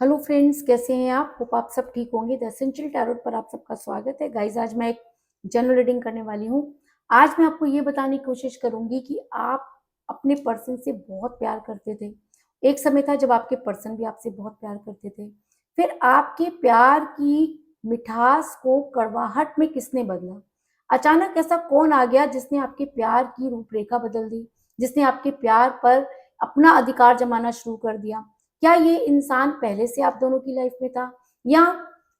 Hello friends, कैसे हैं आप? होप आप सब ठीक होंगे। द एसेंशियल टैरोट पर आप सबका स्वागत है। गाइज, आज मैं एक जनरल रीडिंग करने वाली हूँ। आज मैं आपको ये बताने की कोशिश करूंगी कि आप अपने पर्सन से बहुत प्यार करते थे। एक समय था जब आपके पर्सन भी आपसे बहुत प्यार करते थे। फिर आपके प्यार की मिठास को कड़वाहट में किसने बदला? अचानक ऐसा कौन आ गया जिसने आपके प्यार की रूपरेखा बदल दी, जिसने आपके प्यार पर अपना अधिकार जमाना शुरू कर दिया? क्या ये इंसान पहले से आप दोनों की लाइफ में था, या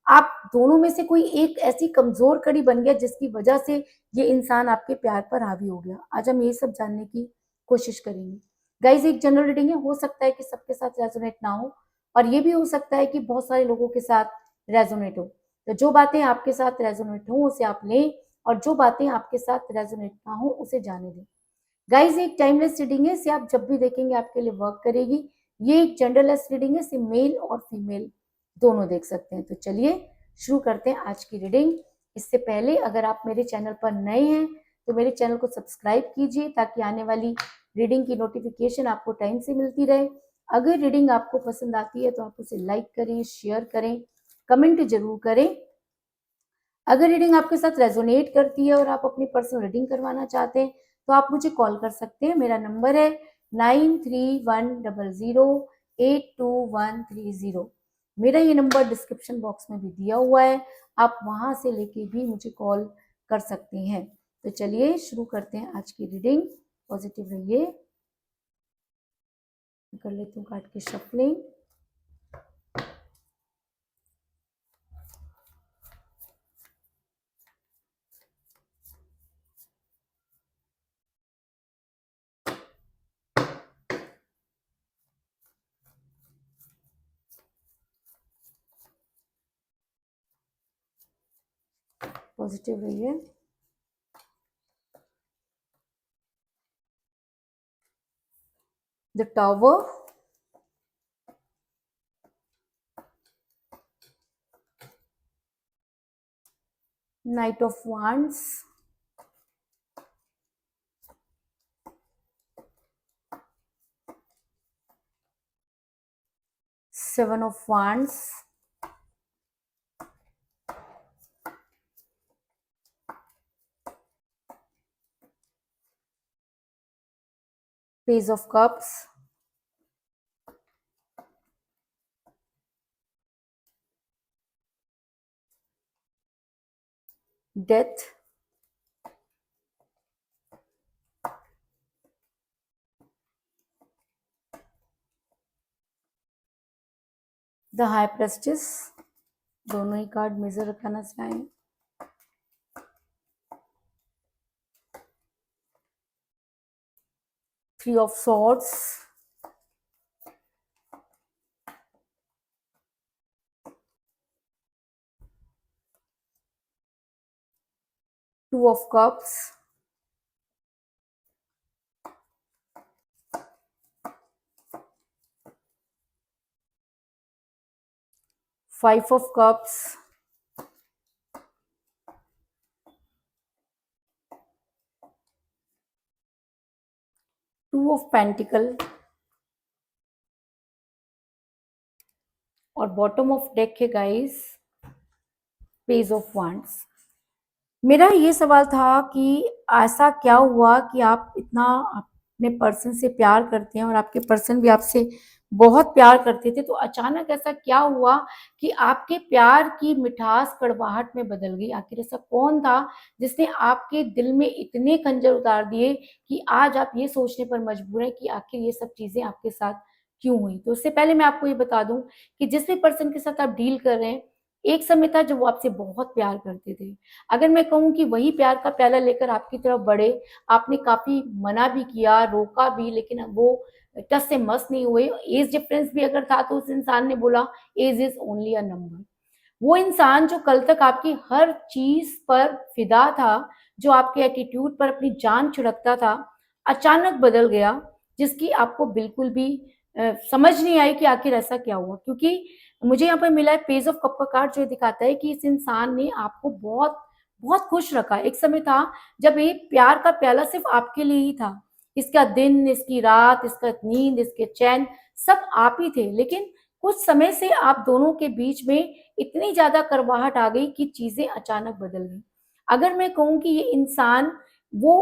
आप दोनों में से कोई एक ऐसी कमजोर कड़ी बन गया जिसकी वजह से ये इंसान आपके प्यार पर हावी हो गया? आज हम ये सब जानने की कोशिश करेंगे। गाइज, एक जनरल रीडिंग है, हो सकता है कि सबके साथ रेजोनेट ना हो, और ये भी हो सकता है कि बहुत सारे लोगों के साथ रेजोनेट हो। तो जो बातें आपके साथ रेजोनेट हो उसे आप लें, और जो बातें आपके साथ रेजोनेट ना हो उसे जाने दें। गाइज, एक टाइमलेस रीडिंग है, इसे आप जब भी देखेंगे आपके लिए वर्क करेगी। ये एक जेंडरलेस रीडिंग है, इसे मेल और फीमेल दोनों देख सकते हैं। तो चलिए शुरू करते हैं आज की रीडिंग। इससे पहले अगर आप मेरे चैनल पर नए हैं तो मेरे चैनल को सब्सक्राइब कीजिए, ताकि आने वाली रीडिंग की नोटिफिकेशन आपको टाइम से मिलती रहे। अगर रीडिंग आपको पसंद आती है तो आप उसे लाइक करें, शेयर करें, कमेंट जरूर करें। अगर रीडिंग आपके साथ रेजोनेट करती है और आप अपनी पर्सनल रीडिंग करवाना चाहते हैं तो आप मुझे कॉल कर सकते हैं। मेरा नंबर है 9310082130। मेरा ये नंबर डिस्क्रिप्शन बॉक्स में भी दिया हुआ है, आप वहां से लेके भी मुझे कॉल कर सकते हैं। तो चलिए शुरू करते हैं आज की रीडिंग। पॉजिटिव रहिए। कर लेती हूँ कार्ड की शफलिंग। पॉजिटिव रहिए। The tower, night of wands, seven of wands, page of cups, death, the high prestige. दोनों ही कार्ड मेजर रखना चाहें। Three of swords, two of cups, five of cups, two of pentacle, और bottom of deck है guys page of wands. मेरा ये सवाल था कि ऐसा क्या हुआ कि आप इतना अपने पर्सन से प्यार करते हैं और आपके पर्सन भी आपसे बहुत प्यार करते थे, तो अचानक ऐसा क्या हुआ कि आपके प्यार की मिठास कड़वाहट में बदल गई? आखिर ऐसा कौन था जिसने आपके दिल में इतने खंजर उतार दिए कि आज आप ये सोचने पर मजबूर हैं कि आखिर ये सब चीजें आपके साथ क्यों हुई? तो उससे पहले मैं आपको ये बता दूं कि जिस भी पर्सन के साथ आप डील कर रहे हैं, एक समय था जब वो आपसे बहुत प्यार करते थे। अगर मैं कहूँ कि वही प्यार का प्याला लेकर आपकी तरफ बढ़े, आपने काफी मना भी किया, रोका भी, लेकिन वो टस से मस नहीं हुए। एज डिफरेंस भी अगर था तो उस इंसान ने बोला age is only a number. वो इंसान जो कल तक आपकी हर चीज पर फिदा था, जो आपके एटीट्यूड पर अपनी जान छिड़कता था, अचानक बदल गया, जिसकी आपको बिल्कुल भी समझ नहीं आई कि आखिर ऐसा क्या हुआ। क्योंकि मुझे यहाँ पर मिला है पेज ऑफ कप का कार्ड, जो दिखाता है कि इस इंसान ने आपको बहुत बहुत खुश रखा। एक समय था जब ये प्यार का प्याला सिर्फ आपके लिए ही था। इसका दिन, इसकी रात, इसका नींद, इसके चैन, सब आप ही थे। लेकिन कुछ समय से आप दोनों के बीच में इतनी ज़्यादा कड़वाहट आ गई कि चीज़ें अचानक बदल गई। अगर मैं कहूँ कि ये इंसान वो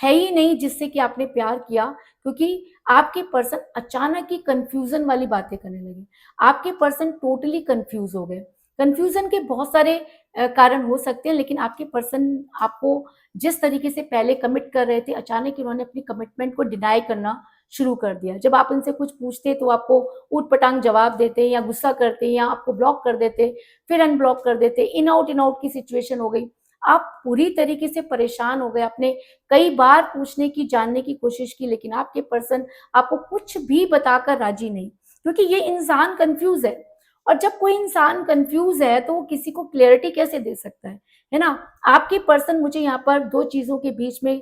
है ही नहीं जिससे कि आपने प्यार किया, क्योंकि आपके पर्सन अचानक ही कन्फ्यूज़न वाली बातें करने लगे। आपके पर्सन टोटली कन्फ्यूज़ हो गए। कन्फ्यूज़न के बहुत सारे कारण हो सकते हैं, लेकिन आपके पर्सन आपको जिस तरीके से पहले कमिट कर रहे थे, अचानक इन्होंने अपनी कमिटमेंट को डिनाई करना शुरू कर दिया। जब आप इनसे कुछ पूछते तो आपको ऊट-पटांग जवाब देते या गुस्सा करते या आपको ब्लॉक कर देते, फिर अनब्लॉक कर देते, इन आउट की सिचुएशन हो गई। आप पूरी तरीके से परेशान हो गए, आपने कई बार पूछने की, जानने की कोशिश की, लेकिन आपके पर्सन आपको कुछ भी बताकर राज़ी नहीं, क्योंकि ये इंसान कन्फ्यूज़ है। और जब कोई इंसान कन्फ्यूज़ है, तो वो किसी को क्लैरिटी कैसे दे सकता है ना? आपके पर्सन मुझे यहाँ पर 2 चीज़ों के बीच में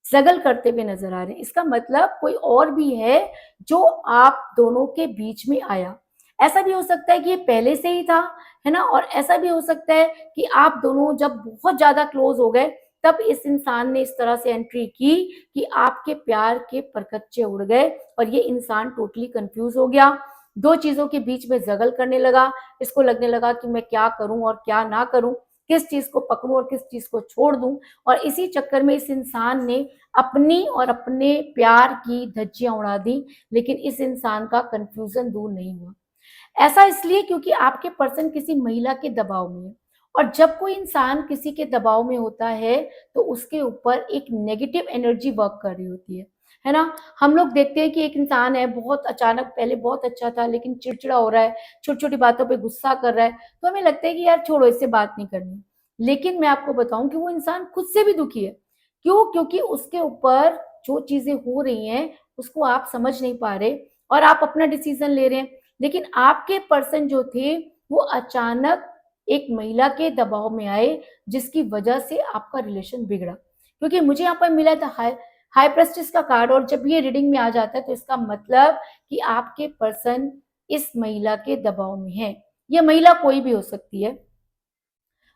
स्ट्रगल करते हुए नज़र आ रहे हैं। इसका मतलब कोई और भी है जो आप दोनों के बीच में आया। ऐसा भी हो सकता है कि ये पहले से ही था, है ना? और ऐसा भी हो सकता है कि आप दोनों जब बहुत ज़्यादा क्लोज़ हो गए, तब इस इंसान ने इस तरह से एंट्री की कि आपके प्यार के परखच्चे उड़ गए और ये इंसान टोटली कन्फ्यूज़ हो गया। 2 चीज़ों के बीच में जगल करने लगा, इसको लगने लगा कि मैं क्या करूँ और क्या ना करूँ, किस चीज़ को पकड़ूँ और किस चीज़ को छोड़ दूँ। और इसी चक्कर में इस इंसान ने अपनी और अपने प्यार की धज्जियाँ उड़ा दी, लेकिन इस इंसान का कन्फ्यूज़न दूर नहीं हुआ। ऐसा इसलिए क्योंकि आपके पर्सन किसी महिला के दबाव में है, और जब कोई इंसान किसी के दबाव में होता है, तो उसके ऊपर एक नेगेटिव एनर्जी वर्क कर रही होती है ना? हम लोग देखते हैं कि एक इंसान है, बहुत अचानक पहले बहुत अच्छा था, लेकिन चिड़चिड़ा हो रहा है, छोटी-छोटी बातों पे गुस्सा कर रहा है, तो हमें लगता है कि यार छोड़ो, इससे बात नहीं करनी। लेकिन मैं आपको बताऊँ कि वो इंसान खुद से भी दुखी है। क्यों? क्योंकि उसके ऊपर जो चीज़ें हो रही हैं, उसको आप समझ नहीं पा रहे और आप अपना डिसीज़न ले रहे हैं। लेकिन आपके पर्सन जो थे, वो अचानक एक महिला के दबाव में आए, जिसकी वजह से आपका रिलेशन बिगड़ा। क्योंकि मुझे यहाँ पर मिला था हाई हाई प्रेस्टिज का कार्ड, और जब ये रीडिंग में आ जाता है, तो इसका मतलब कि आपके पर्सन इस महिला के दबाव में है। ये महिला कोई भी हो सकती है।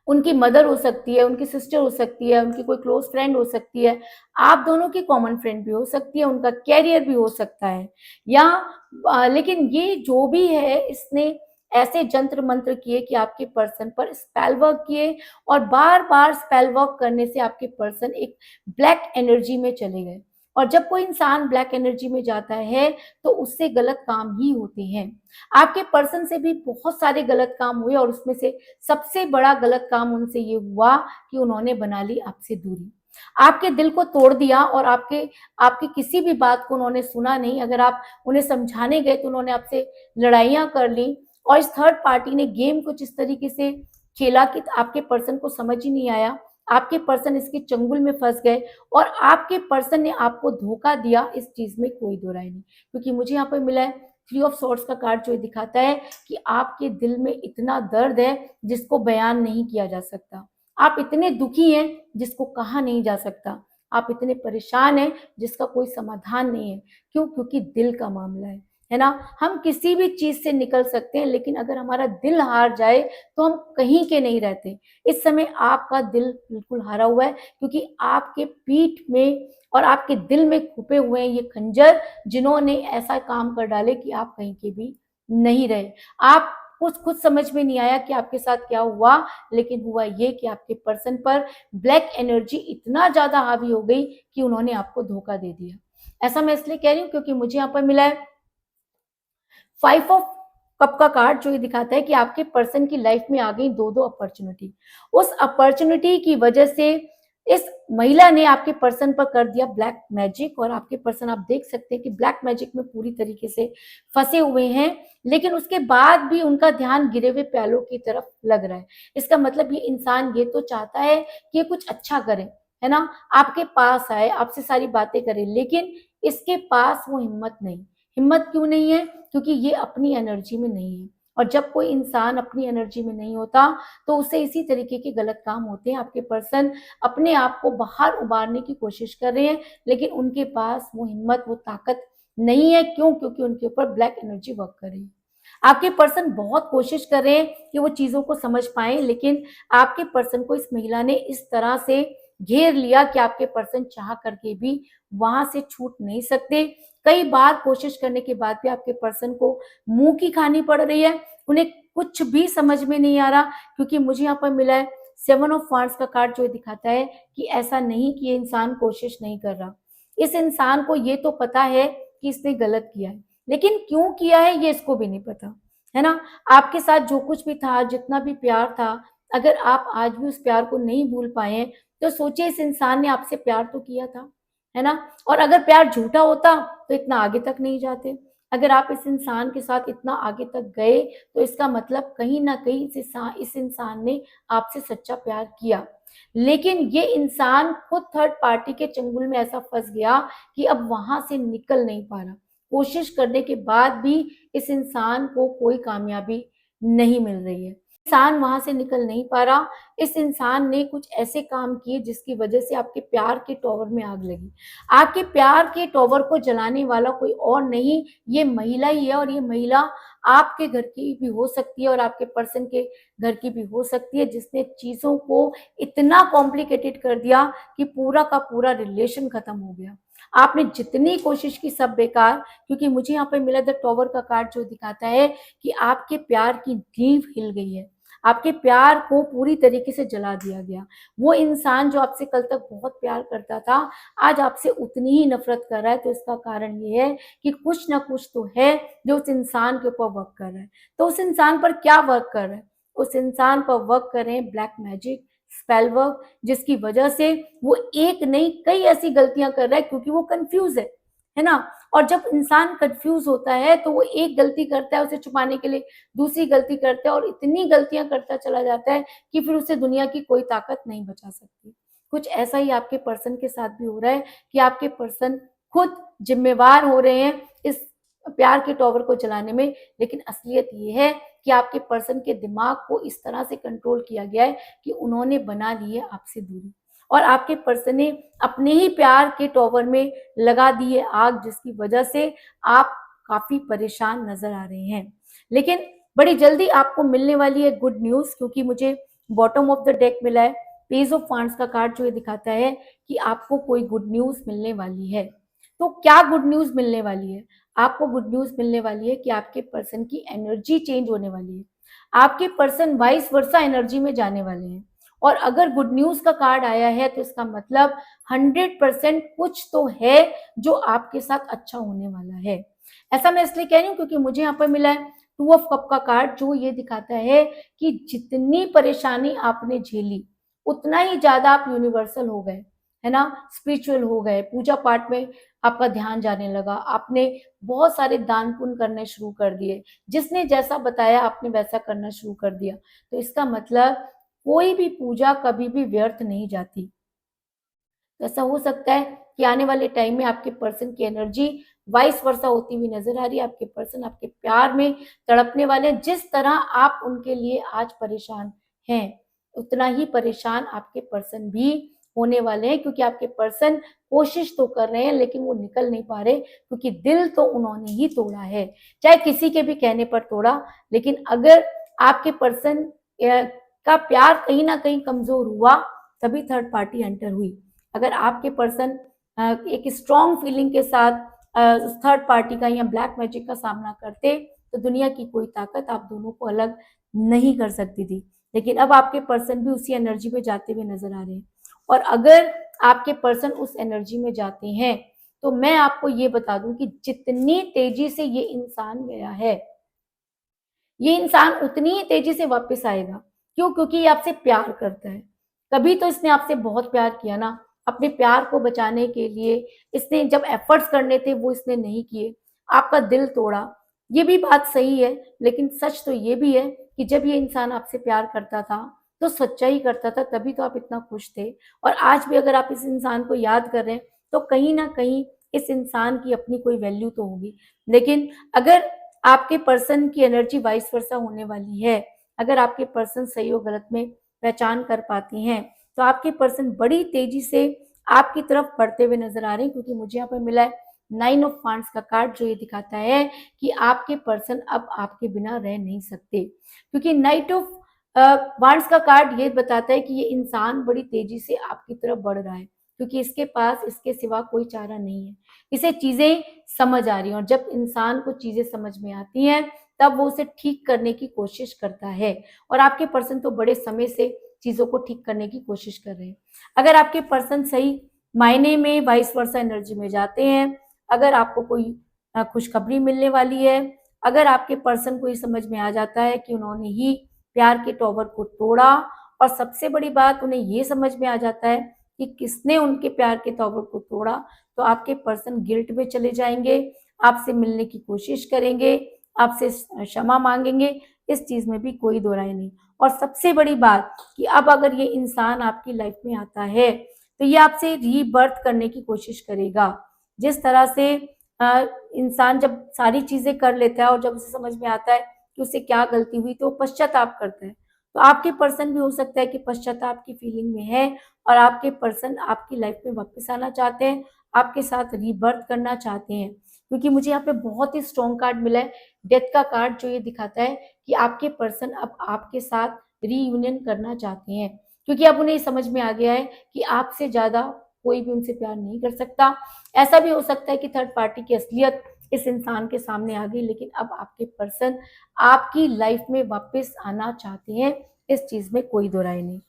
उनकी मदर हो सकती है, उनकी सिस्टर हो सकती है, उनकी कोई क्लोज़ फ्रेंड हो सकती है, आप दोनों की कॉमन फ्रेंड भी हो सकती है, उनका कैरियर भी हो सकता है, या लेकिन ये जो भी है, इसने ऐसे जंत्र-मंत्र किए कि आपके पर्सन पर स्पेल वर्क किए, और बार-बार स्पेल वर्क करने से आपके पर्सन एक ब्लैक एनर्जी में चले गए। और जब कोई इंसान ब्लैक एनर्जी में जाता है, तो उससे गलत काम ही होते हैं। आपके पर्सन से भी बहुत सारे गलत काम हुए, और उसमें से सबसे बड़ा गलत काम उनसे ये हुआ कि उन्होंने बना ली आपसे दूरी। आपके दिल को तोड़ दिया, और आपके आपकी किसी भी बात को उन्होंने सुना नहीं। अगर आप उन्हें समझाने गए, तो उन्होंने आपसे लड़ाइयाँ कर ली, और इस थर्ड पार्टी ने गेम कुछ इस तरीके से खेला कि आपके पर्सन को समझ ही नहीं आया। आपके पर्सन इसके चंगुल में फँस गए, और आपके पर्सन ने आपको धोखा दिया, इस चीज़ में कोई दो राय नहीं। क्योंकि मुझे यहाँ पे मिला है थ्री ऑफ सॉर्ड्स का कार्ड, जो दिखाता है कि आपके दिल में इतना दर्द है जिसको बयान नहीं किया जा सकता। आप इतने दुखी हैं जिसको कहा नहीं जा सकता। आप इतने परेशान हैं जिसका कोई समाधान नहीं है। क्यों? क्योंकि दिल का मामला है ना? हम किसी भी चीज़ से निकल सकते हैं, लेकिन अगर हमारा दिल हार जाए, तो हम कहीं के नहीं रहते। इस समय आपका दिल बिल्कुल हारा हुआ है, क्योंकि आपके पीठ में और आपके दिल में छुपे हुए हैं ये खंजर, जिन्होंने ऐसा काम कर डाले कि आप कहीं के भी नहीं रहे। आपको खुद समझ में नहीं आया कि आपके साथ क्या हुआ, लेकिन हुआ ये कि आपके पर्सन पर ब्लैक एनर्जी इतना ज़्यादा हावी हो गई कि उन्होंने आपको धोखा दे दिया। ऐसा मैं इसलिए कह रही हूँ क्योंकि मुझे यहाँ पर मिला है 5 ऑफ कप का कार्ड, जो ये दिखाता है कि आपके पर्सन की लाइफ में आ गई 2-2 अपॉर्च्युनिटी। उस अपॉर्च्युनिटी की वजह से इस महिला ने आपके पर्सन पर कर दिया ब्लैक मैजिक, और आपके पर्सन आप देख सकते हैं कि ब्लैक मैजिक में पूरी तरीके से फँसे हुए हैं, लेकिन उसके बाद भी उनका ध्यान गिरे हुए प्यालों की तरफ लग रहा है। इसका मतलब ये इंसान ये तो चाहता है कि ये कुछ अच्छा करे, है ना? आपके पास आए, आपसे सारी बातें करे, लेकिन इसके पास वो हिम्मत नहीं। हिम्मत क्यों नहीं है? क्योंकि ये अपनी एनर्जी में नहीं है, और जब कोई इंसान अपनी एनर्जी में नहीं होता, तो उससे इसी तरीके के गलत काम होते हैं। आपके पर्सन अपने आप को बाहर उबारने की कोशिश कर रहे हैं, लेकिन उनके पास वो हिम्मत, वो ताकत नहीं है। क्यों? क्योंकि उनके ऊपर ब्लैक एनर्जी वर्क कर रही है। आपके पर्सन बहुत कोशिश कर रहे हैं कि वो चीज़ों को समझ पाएँ, लेकिन आपके पर्सन को इस महिला ने इस तरह से घेर लिया कि आपके पर्सन चाह करके भी वहाँ से छूट नहीं सकते। कई बार कोशिश करने के बाद भी आपके पर्सन को मुँह की खानी पड़ रही है, उन्हें कुछ भी समझ में नहीं आ रहा, क्योंकि मुझे यहाँ पर मिला है 7 ऑफ वांड्स का कार्ड जो दिखाता है कि ऐसा नहीं कि ये इंसान कोशिश नहीं कर रहा। इस इंसान को ये तो पता है कि इसने गलत किया है, लेकिन क्यों किया है ये इसको भी नहीं पता, है ना? आपके साथ जो कुछ भी था, जितना भी प्यार था, अगर आप आज भी उस प्यार को नहीं भूल पाए हैं, तो सोचिए इस इंसान ने आपसे प्यार तो किया था, है ना? और अगर प्यार झूठा होता तो इतना आगे तक नहीं जाते। अगर आप इस इंसान के साथ इतना आगे तक गए, तो इसका मतलब कहीं न कहीं इस इंसान ने आपसे सच्चा प्यार किया। लेकिन ये इंसान खुद थर्ड पार्टी के चंगुल में ऐसा फँस गया कि अब वहाँ से निकल नहीं पा रहा। कोशिश करने के बाद भी इस इंसान को कोई कामयाबी नहीं मिल रही है। इंसान वहाँ से निकल नहीं पा रहा। इस इंसान ने कुछ ऐसे काम किए जिसकी वजह से आपके प्यार के टॉवर में आग लगी। आपके प्यार के टॉवर को जलाने वाला कोई और नहीं, ये महिला ही है, और ये महिला आपके घर की भी हो सकती है और आपके पर्सन के घर की भी हो सकती है, जिसने चीज़ों को इतना कॉम्प्लिकेटेड कर दिया कि पूरा का पूरा रिलेशन खत्म हो गया। आपने जितनी कोशिश की सब बेकार, क्योंकि मुझे यहाँ पे मिला द टॉवर का कार्ड जो दिखाता है कि आपके प्यार की नींव हिल गई है। आपके प्यार को पूरी तरीके से जला दिया गया। वो इंसान जो आपसे कल तक बहुत प्यार करता था, आज आपसे उतनी ही नफ़रत कर रहा है, तो इसका कारण ये है कि कुछ न कुछ तो है जो उस इंसान के ऊपर वर्क कर रहा है। तो उस इंसान पर क्या वर्क कर रहा है? उस इंसान पर वर्क कर रहे हैं ब्लैक मैजिक, स्पेल वर्क, जिसकी वजह से वो एक नहीं कई ऐसी गलतियाँ कर रहा है, क्योंकि वो कन्फ्यूज़ है ना? और जब इंसान कन्फ्यूज़ होता है तो वो एक गलती करता है उसे छुपाने के लिए, दूसरी गलती करता है और इतनी गलतियाँ करता चला जाता है कि फिर उसे दुनिया की कोई ताकत नहीं बचा सकती। कुछ ऐसा ही आपके पर्सन के साथ भी हो रहा है कि आपके पर्सन खुद ज़िम्मेवार हो रहे हैं इस प्यार के टॉवर को जलाने में, लेकिन असलियत ये है कि आपके पर्सन के दिमाग को इस तरह से कंट्रोल किया गया है कि उन्होंने बना ली है आपसे दूरी, और आपके पर्सन ने अपने ही प्यार के टॉवर में लगा दी है आग, जिसकी वजह से आप काफ़ी परेशान नज़र आ रहे हैं। लेकिन बड़ी जल्दी आपको मिलने वाली है गुड न्यूज़, क्योंकि मुझे बॉटम ऑफ द डेक मिला है, पेज ऑफ वांड्स का कार्ड जो ये दिखाता है कि आपको कोई गुड न्यूज़ मिलने वाली है। तो क्या गुड न्यूज़ मिलने वाली है? आपको गुड न्यूज़ मिलने वाली है कि आपके पर्सन की एनर्जी चेंज होने वाली है। आपके पर्सन वाइस वर्सा एनर्जी में जाने वाले हैं, और अगर गुड न्यूज़ का कार्ड आया है तो इसका मतलब 100% कुछ तो है जो आपके साथ अच्छा होने वाला है। ऐसा मैं इसलिए कह रही हूँ क्योंकि मुझे यहाँ पर मिला है 2 ऑफ कप का कार्ड, जो ये दिखाता है कि जितनी परेशानी आपने झेली, उतना ही ज़्यादा आप यूनिवर्सल हो गए, है ना? स्पिरिचुअल हो गए, पूजा-पाठ में आपका ध्यान जाने लगा, आपने बहुत सारे दान-पुण्य करने शुरू कर दिए, जिसने जैसा बताया आपने वैसा करना शुरू कर दिया। तो इसका मतलब कोई भी पूजा कभी भी व्यर्थ नहीं जाती। तो ऐसा हो सकता है कि आने वाले टाइम में आपके पर्सन की एनर्जी वाइस वर्सा होती हुई नज़र आ रही है। आपके पर्सन आपके प्यार में तड़पने वाले हैं। जिस तरह आप उनके लिए आज परेशान हैं, उतना ही परेशान आपके पर्सन भी होने वाले हैं, क्योंकि आपके पर्सन कोशिश तो कर रहे हैं लेकिन वो निकल नहीं पा रहे, क्योंकि दिल तो उन्होंने ही तोड़ा है। चाहे किसी के भी कहने पर तोड़ा, लेकिन अगर आपके पर्सन का प्यार कहीं न कहीं कमज़ोर हुआ, तभी थर्ड पार्टी एंटर हुई। अगर आपके पर्सन एक स्ट्रॉन्ग फीलिंग के साथ थर्ड पार्टी का या ब्लैक मैजिक का सामना करते, तो दुनिया की कोई ताकत आप दोनों को अलग नहीं कर सकती थी। लेकिन अब आपके पर्सन भी उसी एनर्जी में जाते हुए नज़र आ रहे हैं, और अगर आपके पर्सन उस एनर्जी में जाते हैं, तो मैं आपको ये बता दूँ कि जितनी तेज़ी से ये इंसान गया है, ये इंसान उतनी ही तेज़ी से वापस आएगा। क्यों? क्योंकि ये आपसे प्यार करता है। कभी तो इसने आपसे बहुत प्यार किया ना, अपने प्यार को बचाने के लिए इसने जब एफर्ट्स करने थे वो इसने नहीं किए, आपका दिल तोड़ा। ये भी बात सही है, लेकिन सच तो ये भी है कि जब ये इंसान आपसे प्यार करता था, तो सच्चा ही करता था, तभी तो आप इतना खुश थे। और आज भी अगर आप इस इंसान को याद कर रहे हैं, तो कहीं न कहीं इस इंसान की अपनी कोई वैल्यू तो होगी। लेकिन अगर आपके पर्सन की एनर्जी वाइस वर्सा होने वाली है, अगर आपके पर्सन सही और गलत में पहचान कर पाती हैं, तो आपके पर्सन बड़ी तेज़ी से आपकी तरफ बढ़ते हुए नज़र आ रहे हैं, क्योंकि मुझे यहाँ पे मिला है 9 ऑफ वांड्स का कार्ड, जो ये दिखाता है कि आपके पर्सन अब आपके बिना रह नहीं सकते। क्योंकि नाइट ऑफ वांड्स का कार्ड ये बताता है कि ये इंसान बड़ी तेज़ी से आपकी तरफ बढ़ रहा है। क्योंकि इसके पास इसके सिवा कोई चारा नहीं है। इसे चीजें समझ आ रही हैं और जब इंसान को चीजें समझ में आती हैं तब वो उसे ठीक करने की कोशिश करता है। और आपके पर्सन तो बड़े समय से चीजों को ठीक करने की कोशिश कर रहे हैं। अगर आपके पर्सन सही मायने में वाइस वर्सा एनर्जी में जाते हैं, अगर आपको कोई खुशखबरी मिलने वाली है, अगर आपके पर्सन को ये समझ में आ जाता है कि उन्होंने ही प्यार के टॉवर को तोड़ा, और सबसे बड़ी बात उन्हें ये समझ में आ जाता है कि किसने उनके प्यार के टॉवर को तोड़ा, तो आपके पर्सन गिल्ट में चले जाएंगे, आपसे मिलने की कोशिश करेंगे, आपसे क्षमा मांगेंगे। इस चीज में भी कोई दो राय नहीं। और सबसे बड़ी बात कि अब अगर ये इंसान आपकी लाइफ में आता है तो ये आपसे रीबर्थ करने की कोशिश करेगा। जिस तरह से इंसान जब सारी चीजें कर लेता है और जब उसे समझ में आता है कि उससे क्या गलती हुई तो वो पश्चाताप करता है। तो आपके पर्सन भी हो सकता है कि पश्चाताप की फीलिंग में है और आपके पर्सन आपकी लाइफ में वापस आना चाहते हैं, आपके साथ रीबर्थ करना चाहते हैं। क्योंकि मुझे यहाँ पे बहुत ही स्ट्रॉन्ग कार्ड मिला है, डेथ का कार्ड, जो ये दिखाता है कि आपके पर्सन अब आपके साथ रीयूनियन करना चाहते हैं। क्योंकि अब उन्हें समझ में आ गया है कि आपसे ज्यादा कोई भी उनसे प्यार नहीं कर सकता। ऐसा भी हो सकता है कि थर्ड पार्टी की असलियत इस इंसान के सामने आ गई, लेकिन अब आपके पर्सन आपकी लाइफ में वापस आना चाहते हैं। इस चीज में कोई दो राय नहीं।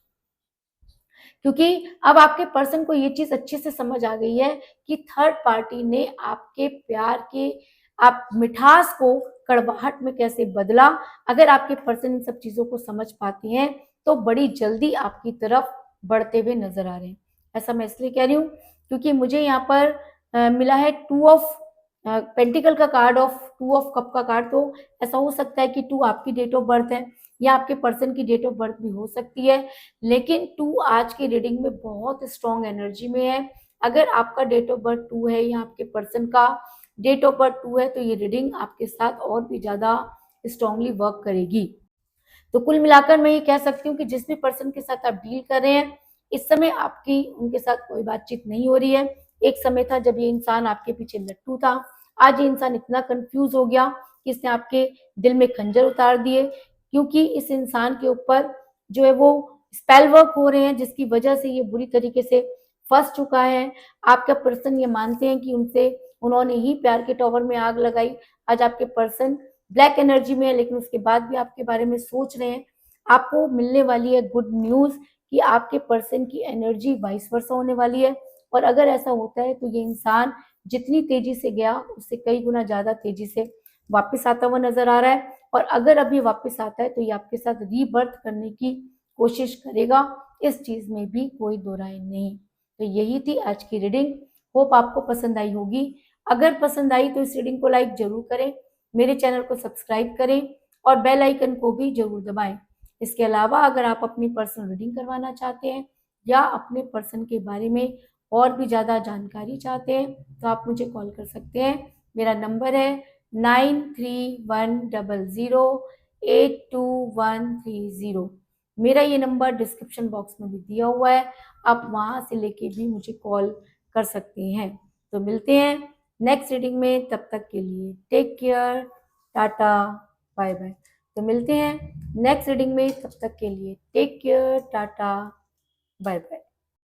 क्योंकि अब आपके पर्सन को ये चीज अच्छे से समझ आ गई है कि थर्ड पार्टी ने आपके प्यार के आप मिठास को कड़वाहट में कैसे बदला। अगर आपके पर्सन इन सब चीजों को समझ पाते हैं तो बड़ी जल्दी आपकी तरफ बढ़ते हुए नजर आ रहे हैं। ऐसा मैं इसलिए कह रही हूँ क्योंकि मुझे यहाँ पर मिला है टू ऑफ पेंटिकल का card, of two of cup का कार्ड। तो ऐसा हो सकता है कि टू आपकी डेट ऑफ बर्थ है या आपके पर्सन की डेट ऑफ बर्थ भी हो सकती है, लेकिन टू आज की रीडिंग में बहुत स्ट्रॉन्ग एनर्जी में है। अगर आपका डेट ऑफ बर्थ टू है या आपके पर्सन का डेट ऑफ बर्थ टू है तो ये रीडिंग आपके साथ और भी ज्यादा स्ट्रांगली वर्क करेगी। तो कुल मिलाकर मैं ये कह सकती हूँ कि जिस भी पर्सन के साथ आप डील कर रहे हैं इस समय आपकी उनके साथ कोई बातचीत नहीं हो रही है। एक समय था जब ये इंसान आपके पीछे लट्टू था, आज ये इंसान इतना कंफ्यूज हो गया कि इसने आपके दिल में खंजर उतार दिए, क्योंकि इस इंसान के ऊपर जो है वो स्पेल वर्क हो रहे हैं जिसकी वजह से ये बुरी तरीके से फंस चुका है। आपका पर्सन ये मानते हैं कि उनसे उन्होंने ही प्यार के टॉवर में आग लगाई। आज आपके पर्सन ब्लैक एनर्जी में है, लेकिन उसके बाद भी आपके बारे में सोच रहे हैं। आपको मिलने वाली है गुड न्यूज कि आपके पर्सन की एनर्जी वाइस वर्सा होने वाली है। और अगर ऐसा होता है तो ये इंसान जितनी तेजी से गया उससे कई गुना ज्यादा तेजी से वापस आता हुआ नजर आ रहा है। और अगर अभी वापस आता है तो ये आपके साथ रीबर्थ करने की कोशिश करेगा। इस चीज में भी कोई दो राय नहीं। तो यही थी आज की रीडिंग। होप आपको पसंद आई होगी। अगर पसंद आई तो इस रीडिंग को लाइक जरूर करें, मेरे चैनल को सब्सक्राइब करें और बेल आइकन को भी जरूर दबाएं। इसके अलावा अगर आप अपनी पर्सनल रीडिंग करवाना चाहते हैं या अपने पर्सन के बारे में और भी ज़्यादा जानकारी चाहते हैं तो आप मुझे कॉल कर सकते हैं। मेरा नंबर है 9310082130। मेरा ये नंबर डिस्क्रिप्शन बॉक्स में भी दिया हुआ है, आप वहाँ से लेके भी मुझे कॉल कर सकते हैं। तो मिलते हैं नेक्स्ट रीडिंग में, तब तक के लिए take care, tata, bye bye. तो मिलते हैं नेक्स्ट रीडिंग में, तब तक के लिए take care, tata, bye bye.